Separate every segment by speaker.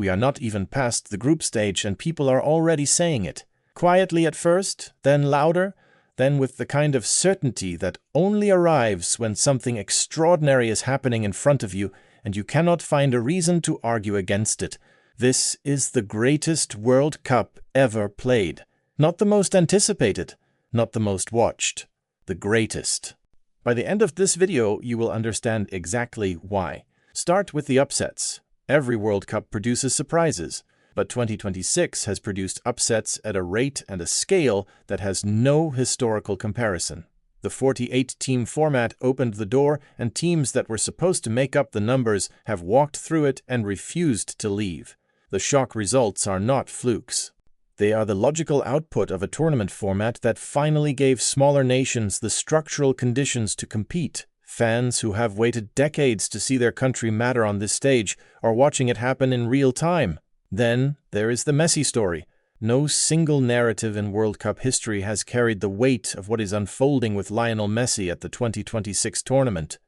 Speaker 1: We are not even past the group stage and people are already saying it. Quietly at first, then louder, then with the kind of certainty that only arrives when something extraordinary is happening in front of you and you cannot find a reason to argue against it. This is the greatest World Cup ever played. Not the most anticipated, not the most watched, the greatest. By the end of this video, you will understand exactly why. Start with the upsets. Every World Cup produces surprises, but 2026 has produced upsets at a rate and a scale that has no historical comparison. The 48-team format opened the door, and teams that were supposed to make up the numbers have walked through it and refused to leave. The shock results are not flukes. They are the logical output of a tournament format that finally gave smaller nations the structural conditions to compete. Fans who have waited decades to see their country matter on this stage are watching it happen in real time. Then there is the Messi story. No single narrative in World Cup history has carried the weight of what is unfolding with Lionel Messi at the 2026 tournament.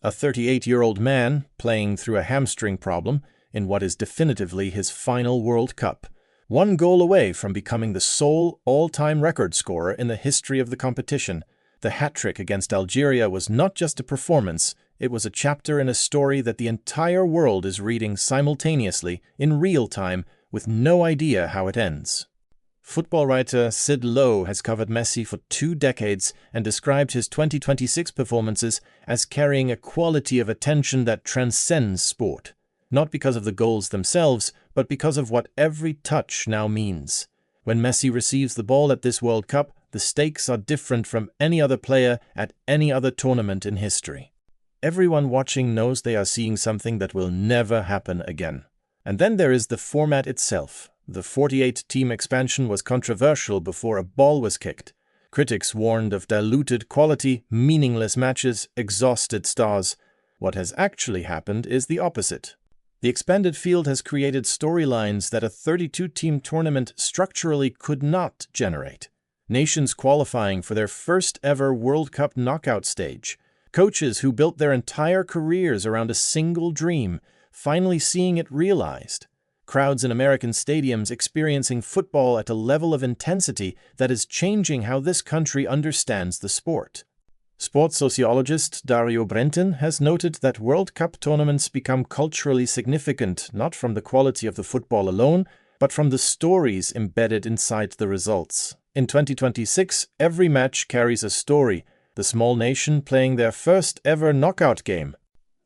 Speaker 1: A 38-year-old man playing through a hamstring problem in what is definitively his final World Cup. One goal away from becoming the sole all-time record scorer in the history of the competition. The hat-trick against Algeria was not just a performance, it was a chapter in a story that the entire world is reading simultaneously, in real time, with no idea how it ends. Football writer Sid Lowe has covered Messi for 2 decades and described his 2026 performances as carrying a quality of attention that transcends sport. Not because of the goals themselves, but because of what every touch now means. When Messi receives the ball at this World Cup, the stakes are different from any other player at any other tournament in history. Everyone watching knows they are seeing something that will never happen again. And then there is the format itself. The 48-team expansion was controversial before a ball was kicked. Critics warned of diluted quality, meaningless matches, exhausted stars. What has actually happened is the opposite. The expanded field has created storylines that a 32-team tournament structurally could not generate. Nations qualifying for their first ever World Cup knockout stage. Coaches who built their entire careers around a single dream, finally seeing it realized. Crowds in American stadiums experiencing football at a level of intensity that is changing how this country understands the sport. Sports sociologist Dario Brenton has noted that World Cup tournaments become culturally significant not from the quality of the football alone, but from the stories embedded inside the results. In 2026, every match carries a story, the small nation playing their first ever knockout game,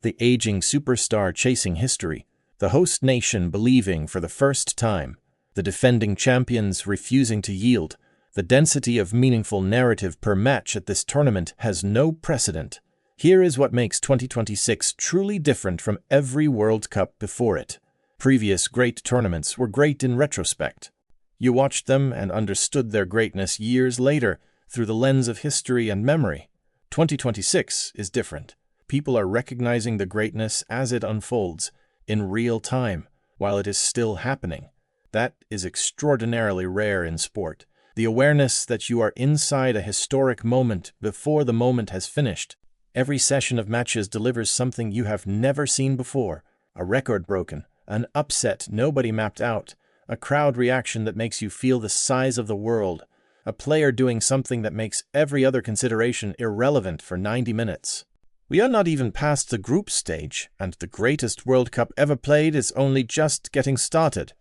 Speaker 1: the aging superstar chasing history, the host nation believing for the first time, the defending champions refusing to yield. The density of meaningful narrative per match at this tournament has no precedent. Here is what makes 2026 truly different from every World Cup before it. Previous great tournaments were great in retrospect. You watched them and understood their greatness years later through the lens of history and memory. 2026 is different. People are recognizing the greatness as it unfolds, in real time, while it is still happening. That is extraordinarily rare in sport. The awareness that you are inside a historic moment before the moment has finished. Every session of matches delivers something you have never seen before. A record broken, an upset nobody mapped out, a crowd reaction that makes you feel the size of the world, a player doing something that makes every other consideration irrelevant for 90 minutes. We are not even past the group stage, and the greatest World Cup ever played is only just getting started.